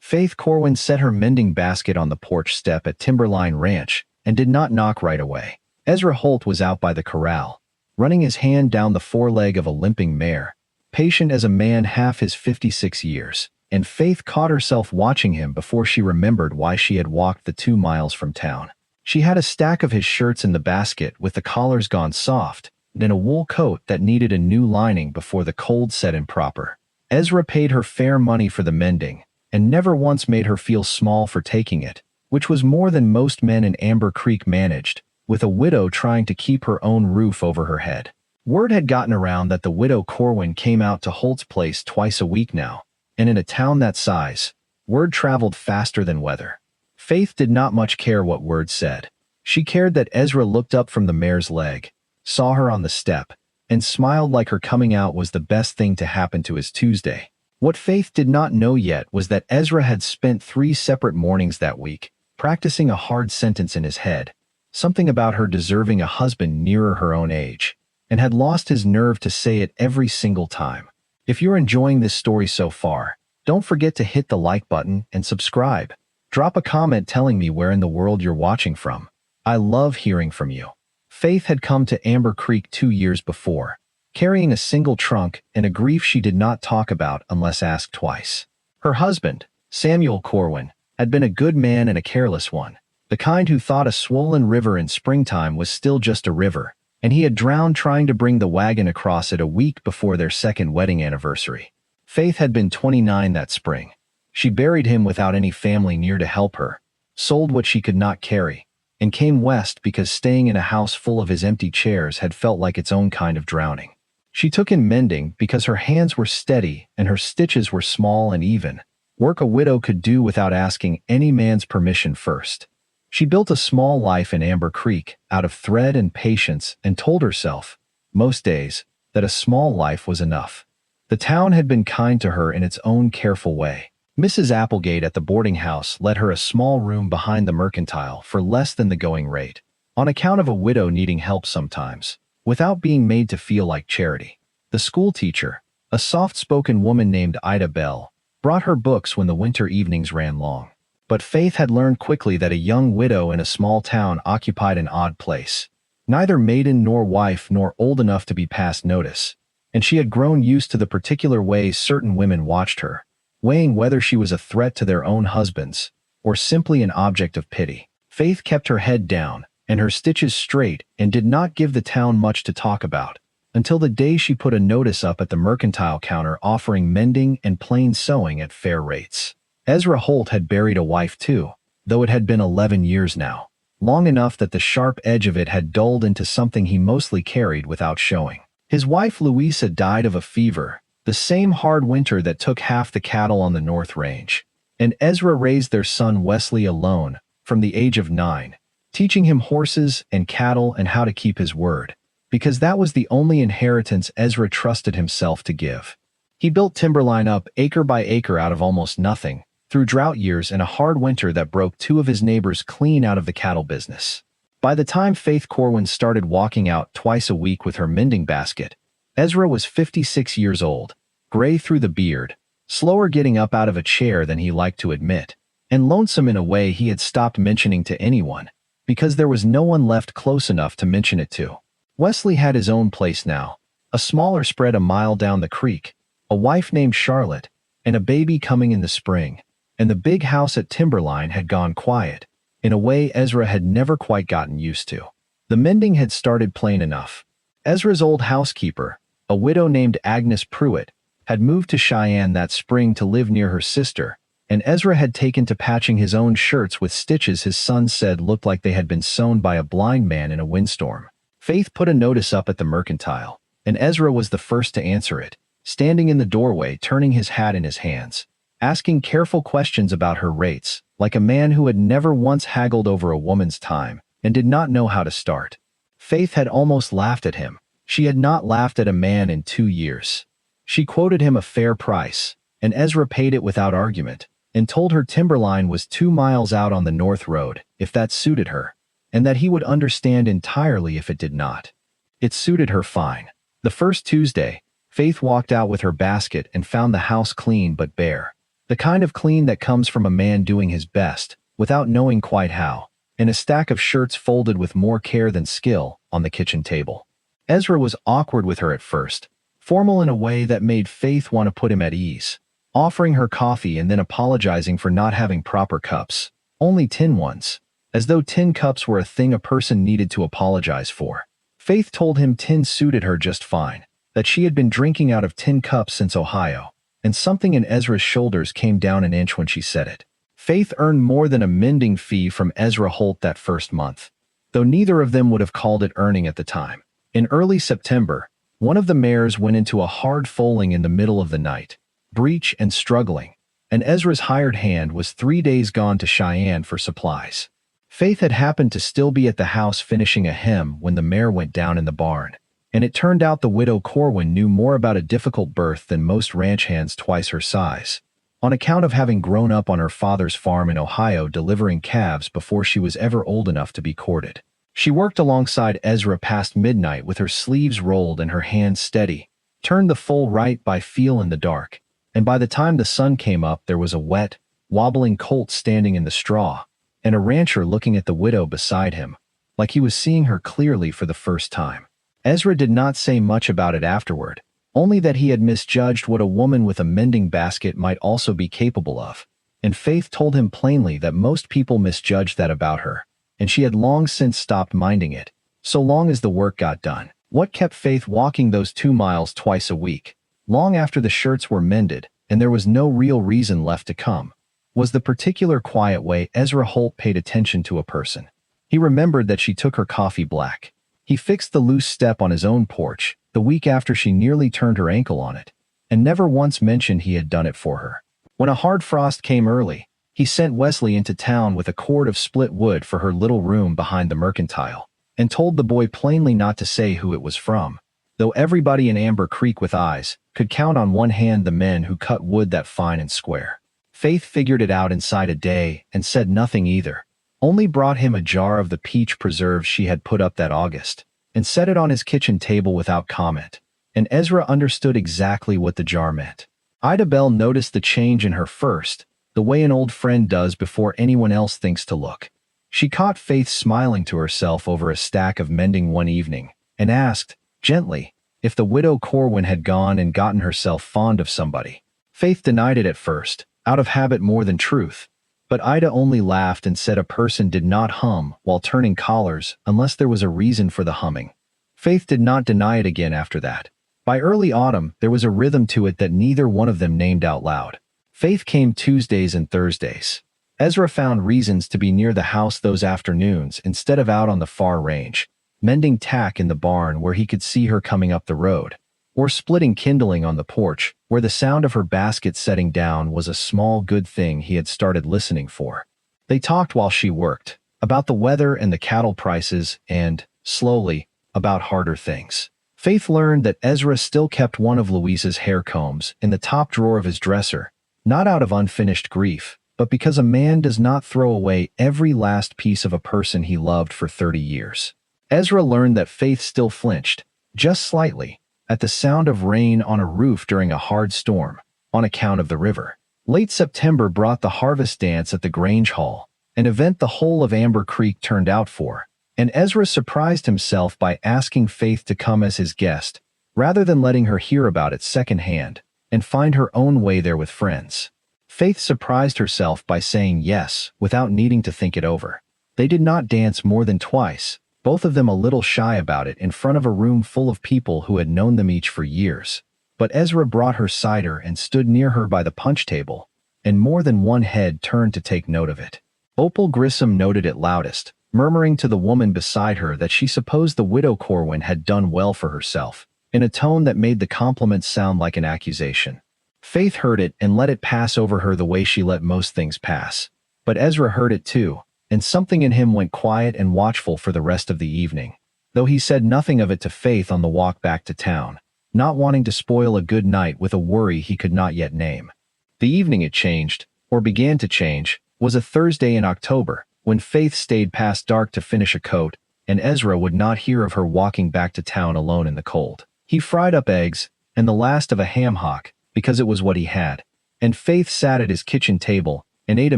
Faith Corwin set her mending basket on the porch step at Timberline Ranch and did not knock right away. Ezra Holt was out by the corral, running his hand down the foreleg of a limping mare, patient as a man half his 56 years, and Faith caught herself watching him before she remembered why she had walked the 2 miles from town. She had a stack of his shirts in the basket with the collars gone soft, and a wool coat that needed a new lining before the cold set in proper. Ezra paid her fair money for the mending, and never once made her feel small for taking it, which was more than most men in Amber Creek managed, with a widow trying to keep her own roof over her head. Word had gotten around that the widow Corwin came out to Holt's place twice a week now, and in a town that size, word traveled faster than weather. Faith did not much care what word said. She cared that Ezra looked up from the mare's leg, saw her on the step, and smiled like her coming out was the best thing to happen to his Tuesday. What Faith did not know yet was that Ezra had spent 3 separate mornings that week, practicing a hard sentence in his head, something about her deserving a husband nearer her own age, and had lost his nerve to say it every single time. If you're enjoying this story so far, don't forget to hit the like button and subscribe. Drop a comment telling me where in the world you're watching from. I love hearing from you. Faith had come to Amber Creek 2 years before, carrying a single trunk and a grief she did not talk about unless asked twice. Her husband, Samuel Corwin, had been a good man and a careless one, the kind who thought a swollen river in springtime was still just a river, and he had drowned trying to bring the wagon across it a week before their second wedding anniversary. Faith had been 29 that spring. She buried him without any family near to help her, sold what she could not carry, and came west because staying in a house full of his empty chairs had felt like its own kind of drowning. She took in mending because her hands were steady and her stitches were small and even, work a widow could do without asking any man's permission first. She built a small life in Amber Creek out of thread and patience and told herself, most days, that a small life was enough. The town had been kind to her in its own careful way. Mrs. Applegate at the boarding house let her a small room behind the mercantile for less than the going rate, on account of a widow needing help sometimes, without being made to feel like charity. The school teacher, a soft-spoken woman named Ida Bell, brought her books when the winter evenings ran long. But Faith had learned quickly that a young widow in a small town occupied an odd place, neither maiden nor wife nor old enough to be past notice, and she had grown used to the particular ways certain women watched her, weighing whether she was a threat to their own husbands, or simply an object of pity. Faith kept her head down, and her stitches straight, and did not give the town much to talk about, until the day she put a notice up at the mercantile counter offering mending and plain sewing at fair rates. Ezra Holt had buried a wife too, though it had been 11 years now, long enough that the sharp edge of it had dulled into something he mostly carried without showing. His wife Louisa died of a fever, the same hard winter that took half the cattle on the North Range, and Ezra raised their son Wesley alone, from the age of 9, teaching him horses and cattle and how to keep his word, because that was the only inheritance Ezra trusted himself to give. He built Timberline up acre by acre out of almost nothing, through drought years and a hard winter that broke 2 of his neighbors clean out of the cattle business. By the time Faith Corwin started walking out twice a week with her mending basket, Ezra was 56 years old, gray through the beard, slower getting up out of a chair than he liked to admit, and lonesome in a way he had stopped mentioning to anyone, because there was no one left close enough to mention it to. Wesley had his own place now, a smaller spread a mile down the creek, a wife named Charlotte, and a baby coming in the spring, and the big house at Timberline had gone quiet, in a way Ezra had never quite gotten used to. The mending had started plain enough. Ezra's old housekeeper, a widow named Agnes Pruitt, had moved to Cheyenne that spring to live near her sister, and Ezra had taken to patching his own shirts with stitches his son said looked like they had been sewn by a blind man in a windstorm. Faith put a notice up at the mercantile, and Ezra was the first to answer it, standing in the doorway turning his hat in his hands, asking careful questions about her rates, like a man who had never once haggled over a woman's time and did not know how to start. Faith had almost laughed at him. She had not laughed at a man in 2 years. She quoted him a fair price, and Ezra paid it without argument, and told her Timberline was 2 miles out on the North Road, if that suited her, and that he would understand entirely if it did not. It suited her fine. The first Tuesday, Faith walked out with her basket and found the house clean but bare. The kind of clean that comes from a man doing his best, without knowing quite how, and a stack of shirts folded with more care than skill on the kitchen table. Ezra was awkward with her at first, formal in a way that made Faith want to put him at ease, offering her coffee and then apologizing for not having proper cups, only tin ones, as though tin cups were a thing a person needed to apologize for. Faith told him tin suited her just fine, that she had been drinking out of tin cups since Ohio, and something in Ezra's shoulders came down an inch when she said it. Faith earned more than a mending fee from Ezra Holt that first month, though neither of them would have called it earning at the time. In early September, one of the mares went into a hard foaling in the middle of the night, breech and struggling, and Ezra's hired hand was 3 days gone to Cheyenne for supplies. Faith had happened to still be at the house finishing a hem when the mare went down in the barn, and it turned out the widow Corwin knew more about a difficult birth than most ranch hands twice her size, on account of having grown up on her father's farm in Ohio delivering calves before she was ever old enough to be courted. She worked alongside Ezra past midnight with her sleeves rolled and her hands steady, turned the foal right by feel in the dark, and by the time the sun came up there was a wet, wobbling colt standing in the straw, and a rancher looking at the widow beside him, like he was seeing her clearly for the first time. Ezra did not say much about it afterward, only that he had misjudged what a woman with a mending basket might also be capable of, and Faith told him plainly that most people misjudged that about her, and she had long since stopped minding it, so long as the work got done. What kept Faith walking those 2 miles twice a week, long after the shirts were mended and there was no real reason left to come, was the particular quiet way Ezra Holt paid attention to a person. He remembered that she took her coffee black. He fixed the loose step on his own porch the week after she nearly turned her ankle on it, and never once mentioned he had done it for her. When a hard frost came early, he sent Wesley into town with a cord of split wood for her little room behind the mercantile, and told the boy plainly not to say who it was from, though everybody in Amber Creek with eyes could count on one hand the men who cut wood that fine and square. Faith figured it out inside a day and said nothing either, only brought him a jar of the peach preserves she had put up that August, and set it on his kitchen table without comment, and Ezra understood exactly what the jar meant. Ida Bell noticed the change in her first, the way an old friend does before anyone else thinks to look. She caught Faith smiling to herself over a stack of mending one evening, and asked, gently, if the widow Corwin had gone and gotten herself fond of somebody. Faith denied it at first, out of habit more than truth, but Ida only laughed and said a person did not hum while turning collars unless there was a reason for the humming. Faith did not deny it again after that. By early autumn, there was a rhythm to it that neither one of them named out loud. Faith came Tuesdays and Thursdays. Ezra found reasons to be near the house those afternoons instead of out on the far range, mending tack in the barn where he could see her coming up the road, or splitting kindling on the porch, where the sound of her basket setting down was a small good thing he had started listening for. They talked while she worked, about the weather and the cattle prices and, slowly, about harder things. Faith learned that Ezra still kept one of Louisa's hair combs in the top drawer of his dresser, not out of unfinished grief, but because a man does not throw away every last piece of a person he loved for 30 years. Ezra learned that Faith still flinched, just slightly, at the sound of rain on a roof during a hard storm, on account of the river. Late September brought the harvest dance at the Grange Hall, an event the whole of Amber Creek turned out for, and Ezra surprised himself by asking Faith to come as his guest, rather than letting her hear about it secondhand, and find her own way there with friends. Faith surprised herself by saying yes without needing to think it over. They did not dance more than twice, both of them a little shy about it in front of a room full of people who had known them each for years. But Ezra brought her cider and stood near her by the punch table, and more than one head turned to take note of it. Opal Grissom noted it loudest, murmuring to the woman beside her that she supposed the widow Corwin had done well for herself, in a tone that made the compliment sound like an accusation. Faith heard it and let it pass over her the way she let most things pass. But Ezra heard it too, and something in him went quiet and watchful for the rest of the evening, though he said nothing of it to Faith on the walk back to town, not wanting to spoil a good night with a worry he could not yet name. The evening it changed, or began to change, was a Thursday in October, when Faith stayed past dark to finish a coat, and Ezra would not hear of her walking back to town alone in the cold. He fried up eggs, and the last of a ham hock, because it was what he had, and Faith sat at his kitchen table and ate a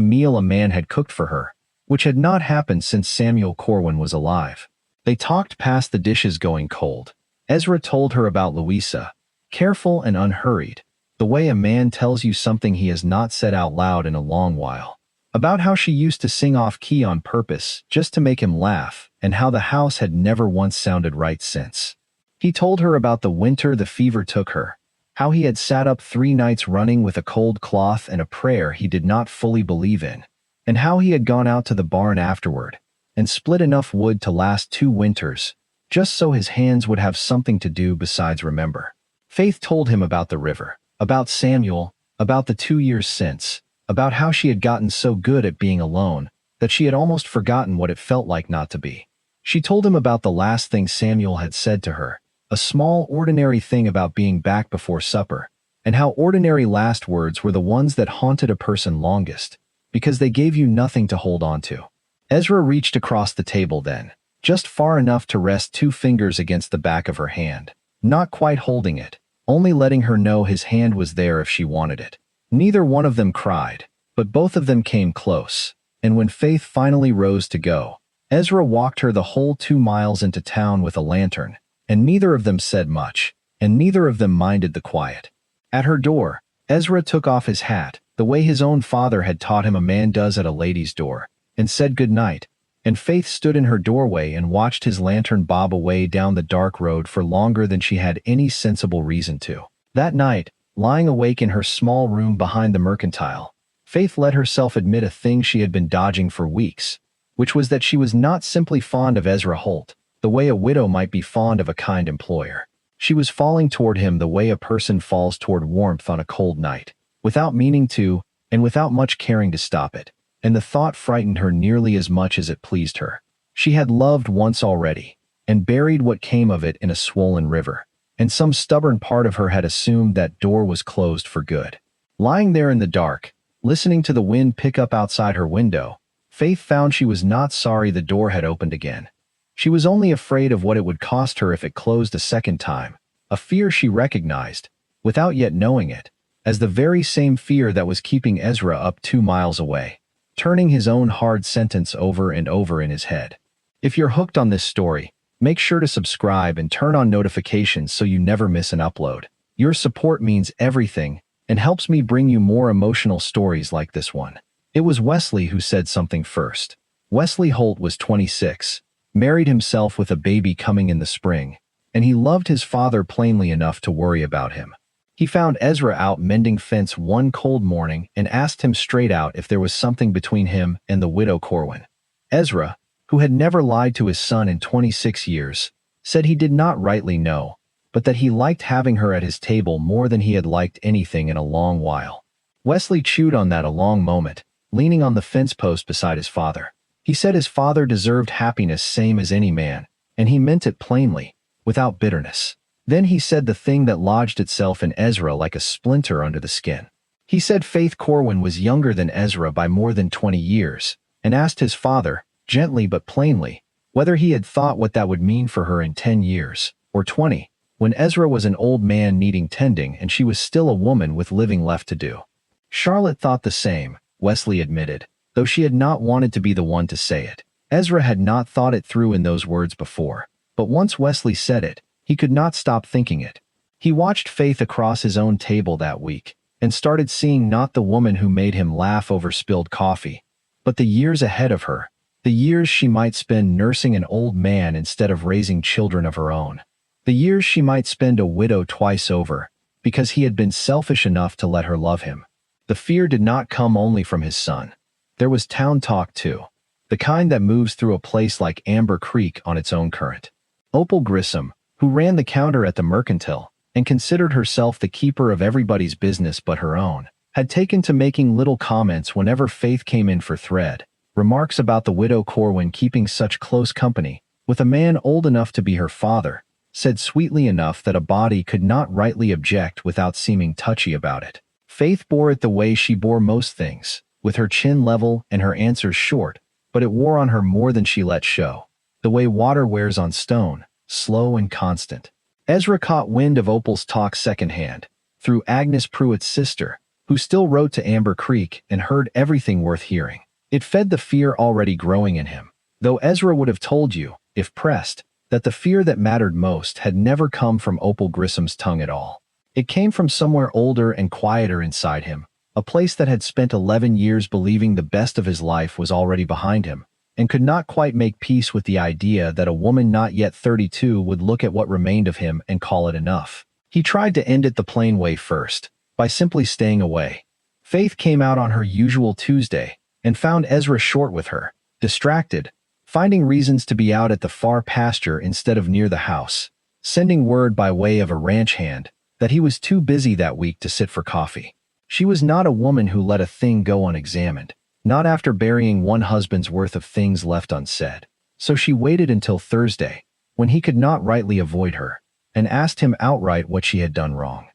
meal a man had cooked for her, which had not happened since Samuel Corwin was alive. They talked past the dishes going cold. Ezra told her about Louisa, careful and unhurried, the way a man tells you something he has not said out loud in a long while. About how she used to sing off-key on purpose just to make him laugh, and how the house had never once sounded right since. He told her about the winter the fever took her, how he had sat up 3 nights running with a cold cloth and a prayer he did not fully believe in, and how he had gone out to the barn afterward and split enough wood to last 2 winters, just so his hands would have something to do besides remember. Faith told him about the river, about Samuel, about the 2 years since, about how she had gotten so good at being alone that she had almost forgotten what it felt like not to be. She told him about the last thing Samuel had said to her, a small ordinary thing about being back before supper, and how ordinary last words were the ones that haunted a person longest, because they gave you nothing to hold on to. Ezra reached across the table then, just far enough to rest 2 fingers against the back of her hand, not quite holding it, only letting her know his hand was there if she wanted it. Neither one of them cried, but both of them came close, and when Faith finally rose to go, Ezra walked her the whole 2 miles into town with a lantern, and neither of them said much, and neither of them minded the quiet. At her door, Ezra took off his hat, the way his own father had taught him a man does at a lady's door, and said good night, and Faith stood in her doorway and watched his lantern bob away down the dark road for longer than she had any sensible reason to. That night, lying awake in her small room behind the mercantile, Faith let herself admit a thing she had been dodging for weeks, which was that she was not simply fond of Ezra Holt, the way a widow might be fond of a kind employer. She was falling toward him the way a person falls toward warmth on a cold night, without meaning to, and without much caring to stop it, and the thought frightened her nearly as much as it pleased her. She had loved once already, and buried what came of it in a swollen river, and some stubborn part of her had assumed that door was closed for good. Lying there in the dark, listening to the wind pick up outside her window, Faith found she was not sorry the door had opened again. She was only afraid of what it would cost her if it closed a second time, a fear she recognized, without yet knowing it, as the very same fear that was keeping Ezra up 2 miles away, turning his own hard sentence over and over in his head. If you're hooked on this story, make sure to subscribe and turn on notifications so you never miss an upload. Your support means everything and helps me bring you more emotional stories like this one. It was Wesley who said something first. Wesley Holt was 26, married himself with a baby coming in the spring, and he loved his father plainly enough to worry about him. He found Ezra out mending fence one cold morning and asked him straight out if there was something between him and the widow Corwin. Ezra, who had never lied to his son in 26 years, said he did not rightly know, but that he liked having her at his table more than he had liked anything in a long while. Wesley chewed on that a long moment, leaning on the fence post beside his father. He said his father deserved happiness same as any man, and he meant it plainly, without bitterness. Then he said the thing that lodged itself in Ezra like a splinter under the skin. He said Faith Corwin was younger than Ezra by more than 20 years, and asked his father, gently but plainly, whether he had thought what that would mean for her in 10 years, or 20, when Ezra was an old man needing tending and she was still a woman with living left to do. Charlotte thought the same, Wesley admitted, though she had not wanted to be the one to say it. Ezra had not thought it through in those words before, but once Wesley said it, he could not stop thinking it. He watched Faith across his own table that week, and started seeing not the woman who made him laugh over spilled coffee, but the years ahead of her, the years she might spend nursing an old man instead of raising children of her own, the years she might spend a widow twice over, because he had been selfish enough to let her love him. The fear did not come only from his son. There was town talk too, the kind that moves through a place like Amber Creek on its own current. Opal Grissom, who ran the counter at the mercantile and considered herself the keeper of everybody's business but her own, had taken to making little comments whenever Faith came in for thread, remarks about the widow Corwin keeping such close company with a man old enough to be her father, said sweetly enough that a body could not rightly object without seeming touchy about it. Faith bore it the way she bore most things, with her chin level and her answers short, but it wore on her more than she let show, the way water wears on stone, slow and constant. Ezra caught wind of Opal's talk secondhand, through Agnes Pruitt's sister, who still wrote to Amber Creek and heard everything worth hearing. It fed the fear already growing in him, though Ezra would have told you, if pressed, that the fear that mattered most had never come from Opal Grissom's tongue at all. It came from somewhere older and quieter inside him, a place that had spent 11 years believing the best of his life was already behind him, and could not quite make peace with the idea that a woman not yet 32 would look at what remained of him and call it enough. He tried to end it the plain way first, by simply staying away. Faith came out on her usual Tuesday, and found Ezra short with her, distracted, finding reasons to be out at the far pasture instead of near the house, sending word by way of a ranch hand that he was too busy that week to sit for coffee. She was not a woman who let a thing go unexamined, not after burying one husband's worth of things left unsaid. So she waited until Thursday, when he could not rightly avoid her, and asked him outright what she had done wrong.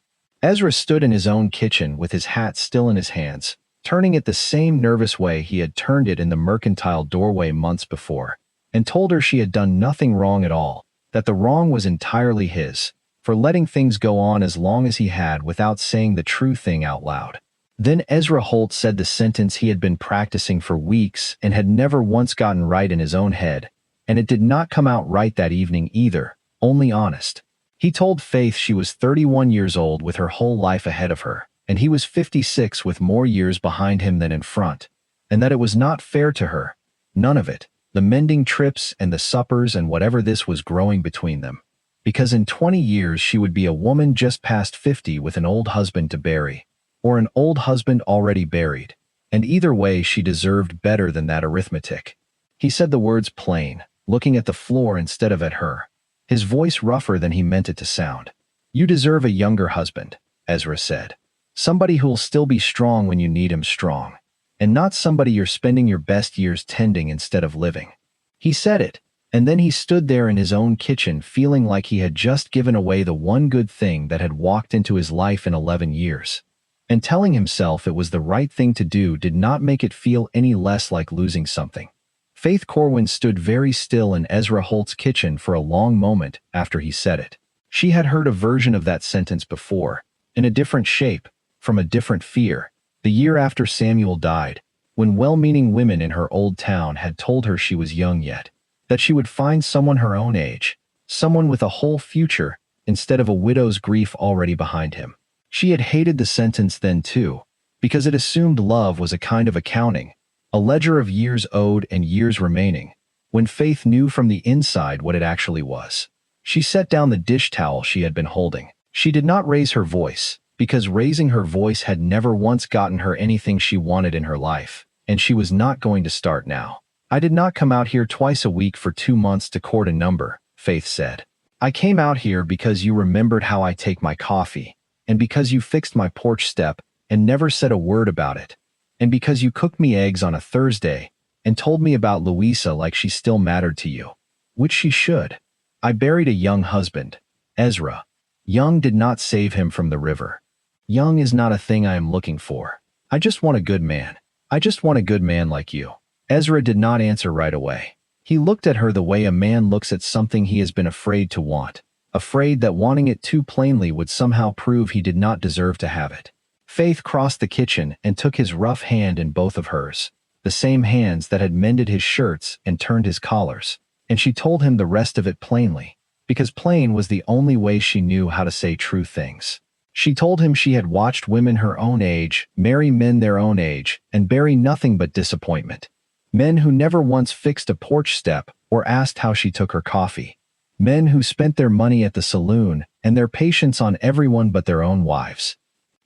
Ezra stood in his own kitchen with his hat still in his hands, turning it the same nervous way he had turned it in the mercantile doorway months before, and told her she had done nothing wrong at all, that the wrong was entirely his, for letting things go on as long as he had without saying the true thing out loud. Then Ezra Holt said the sentence he had been practicing for weeks and had never once gotten right in his own head, and it did not come out right that evening either, only honest. He told Faith she was 31 years old with her whole life ahead of her, and he was 56 with more years behind him than in front, and that it was not fair to her, none of it, the mending trips and the suppers and whatever this was growing between them, because in 20 years she would be a woman just past 50 with an old husband to bury, or an old husband already buried, and either way she deserved better than that arithmetic. He said the words plain, looking at the floor instead of at her, his voice rougher than he meant it to sound. You deserve a younger husband, Ezra said. Somebody who'll still be strong when you need him strong, and not somebody you're spending your best years tending instead of living. He said it, and then he stood there in his own kitchen feeling like he had just given away the one good thing that had walked into his life in 11 years. And telling himself it was the right thing to do did not make it feel any less like losing something. Faith Corwin stood very still in Ezra Holt's kitchen for a long moment after he said it. She had heard a version of that sentence before, in a different shape, from a different fear, the year after Samuel died, when well-meaning women in her old town had told her she was young yet, that she would find someone her own age, someone with a whole future, instead of a widow's grief already behind him. She had hated the sentence then too, because it assumed love was a kind of accounting, a ledger of years owed and years remaining, when Faith knew from the inside what it actually was. She set down the dish towel she had been holding. She did not raise her voice, because raising her voice had never once gotten her anything she wanted in her life, and she was not going to start now. I did not come out here twice a week for 2 months to court a number, Faith said. I came out here because you remembered how I take my coffee, and because you fixed my porch step and never said a word about it, and because you cooked me eggs on a Thursday and told me about Louisa like she still mattered to you, which she should. I buried a young husband, Ezra. Young did not save him from the river. Young is not a thing I am looking for. I just want a good man. I just want a good man like you. Ezra did not answer right away. He looked at her the way a man looks at something he has been afraid to want, afraid that wanting it too plainly would somehow prove he did not deserve to have it. Faith crossed the kitchen and took his rough hand in both of hers, the same hands that had mended his shirts and turned his collars, and she told him the rest of it plainly, because plain was the only way she knew how to say true things. She told him she had watched women her own age marry men their own age and bury nothing but disappointment. Men who never once fixed a porch step or asked how she took her coffee. Men who spent their money at the saloon and their patience on everyone but their own wives.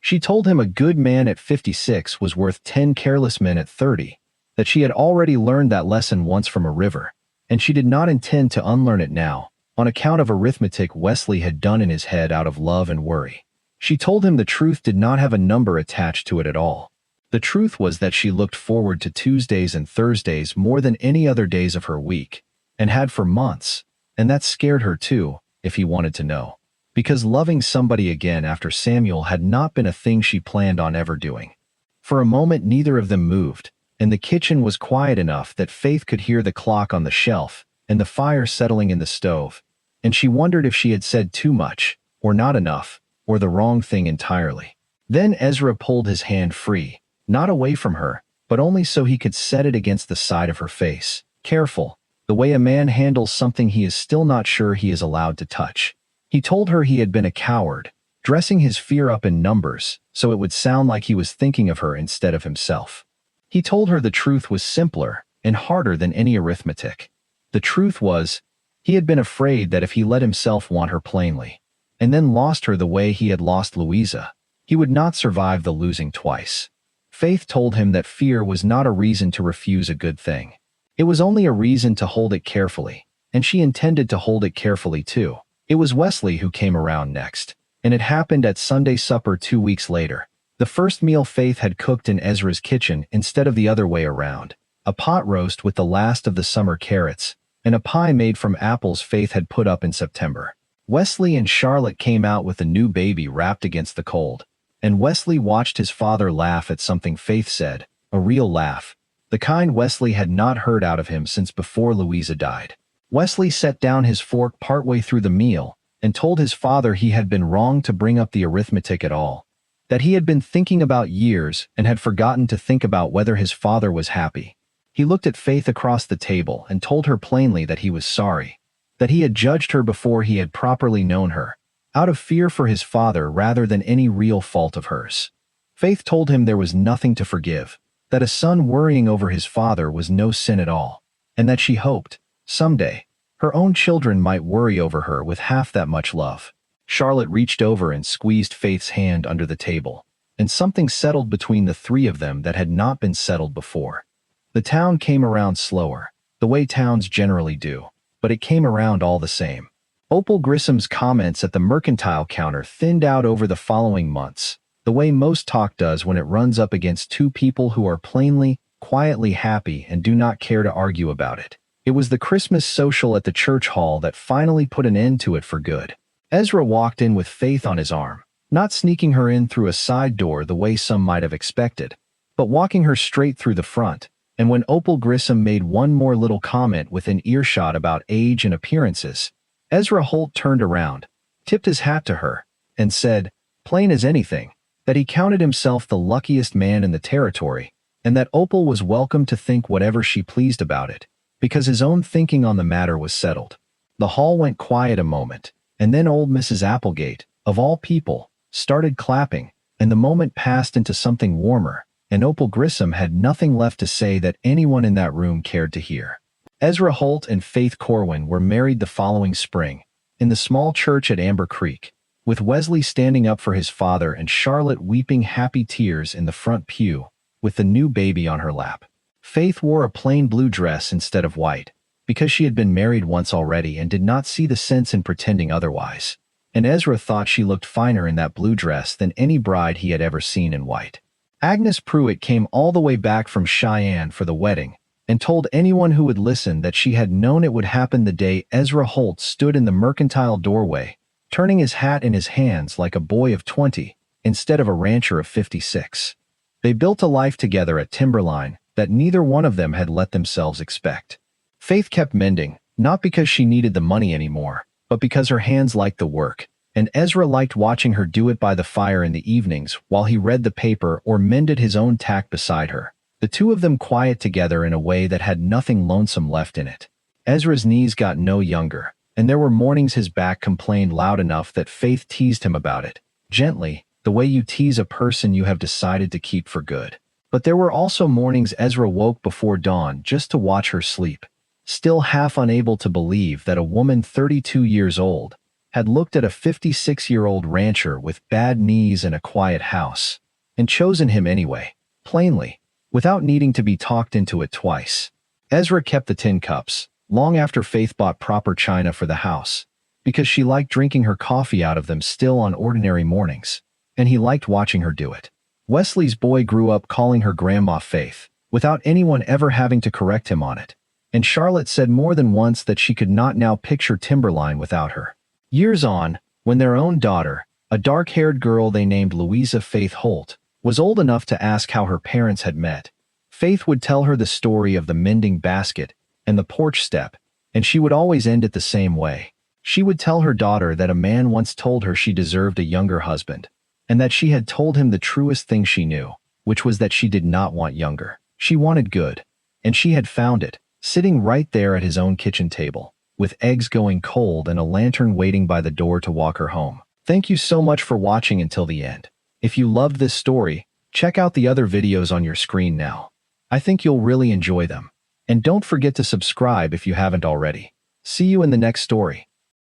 She told him a good man at 56 was worth 10 careless men at 30, that she had already learned that lesson once from a river, and she did not intend to unlearn it now, on account of arithmetic Wesley had done in his head out of love and worry. She told him the truth did not have a number attached to it at all. The truth was that she looked forward to Tuesdays and Thursdays more than any other days of her week, and had for months, and that scared her too, if he wanted to know, because loving somebody again after Samuel had not been a thing she planned on ever doing. For a moment neither of them moved, and the kitchen was quiet enough that Faith could hear the clock on the shelf and the fire settling in the stove, and she wondered if she had said too much, or not enough, or the wrong thing entirely. Then Ezra pulled his hand free, not away from her, but only so he could set it against the side of her face. Careful, the way a man handles something he is still not sure he is allowed to touch. He told her he had been a coward, dressing his fear up in numbers, so it would sound like he was thinking of her instead of himself. He told her the truth was simpler and harder than any arithmetic. The truth was, he had been afraid that if he let himself want her plainly, and then lost her the way he had lost Louisa, he would not survive the losing twice. Faith told him that fear was not a reason to refuse a good thing. It was only a reason to hold it carefully, and she intended to hold it carefully too. It was Wesley who came around next, and it happened at Sunday supper 2 weeks later. The first meal Faith had cooked in Ezra's kitchen instead of the other way around. A pot roast with the last of the summer carrots, and a pie made from apples Faith had put up in September. Wesley and Charlotte came out with the new baby wrapped against the cold, and Wesley watched his father laugh at something Faith said, a real laugh, the kind Wesley had not heard out of him since before Louisa died. Wesley set down his fork partway through the meal and told his father he had been wrong to bring up the arithmetic at all, that he had been thinking about years and had forgotten to think about whether his father was happy. He looked at Faith across the table and told her plainly that he was sorry, that he had judged her before he had properly known her, out of fear for his father rather than any real fault of hers. Faith told him there was nothing to forgive, that a son worrying over his father was no sin at all, and that she hoped, someday, her own children might worry over her with half that much love. Charlotte reached over and squeezed Faith's hand under the table, and something settled between the three of them that had not been settled before. The town came around slower, the way towns generally do, but it came around all the same. Opal Grissom's comments at the mercantile counter thinned out over the following months, the way most talk does when it runs up against two people who are plainly, quietly happy and do not care to argue about it. It was the Christmas social at the church hall that finally put an end to it for good. Ezra walked in with Faith on his arm, not sneaking her in through a side door the way some might have expected, but walking her straight through the front, and when Opal Grissom made one more little comment within earshot about age and appearances, Ezra Holt turned around, tipped his hat to her, and said, plain as anything, that he counted himself the luckiest man in the territory, and that Opal was welcome to think whatever she pleased about it, because his own thinking on the matter was settled. The hall went quiet a moment, and then old Mrs. Applegate, of all people, started clapping, and the moment passed into something warmer, and Opal Grissom had nothing left to say that anyone in that room cared to hear. Ezra Holt and Faith Corwin were married the following spring, in the small church at Amber Creek, with Wesley standing up for his father and Charlotte weeping happy tears in the front pew, with the new baby on her lap. Faith wore a plain blue dress instead of white, because she had been married once already and did not see the sense in pretending otherwise, and Ezra thought she looked finer in that blue dress than any bride he had ever seen in white. Agnes Pruitt came all the way back from Cheyenne for the wedding, and told anyone who would listen that she had known it would happen the day Ezra Holt stood in the mercantile doorway, turning his hat in his hands like a boy of 20, instead of a rancher of 56. They built a life together at Timberline that neither one of them had let themselves expect. Faith kept mending, not because she needed the money anymore, but because her hands liked the work, and Ezra liked watching her do it by the fire in the evenings while he read the paper or mended his own tack beside her, the two of them quiet together in a way that had nothing lonesome left in it. Ezra's knees got no younger, and there were mornings his back complained loud enough that Faith teased him about it, gently, the way you tease a person you have decided to keep for good. But there were also mornings Ezra woke before dawn just to watch her sleep, still half unable to believe that a woman 32 years old had looked at a 56-year-old rancher with bad knees and a quiet house, and chosen him anyway, plainly, without needing to be talked into it twice. Ezra kept the tin cups, long after Faith bought proper china for the house, because she liked drinking her coffee out of them still on ordinary mornings, and he liked watching her do it. Wesley's boy grew up calling her Grandma Faith, without anyone ever having to correct him on it, and Charlotte said more than once that she could not now picture Timberline without her. Years on, when their own daughter, a dark-haired girl they named Louisa Faith Holt, was old enough to ask how her parents had met, Faith would tell her the story of the mending basket and the porch step, and she would always end it the same way. She would tell her daughter that a man once told her she deserved a younger husband, and that she had told him the truest thing she knew, which was that she did not want younger. She wanted good, and she had found it, sitting right there at his own kitchen table, with eggs going cold and a lantern waiting by the door to walk her home. Thank you so much for watching until the end. If you loved this story, check out the other videos on your screen now. I think you'll really enjoy them. And don't forget to subscribe if you haven't already. See you in the next story.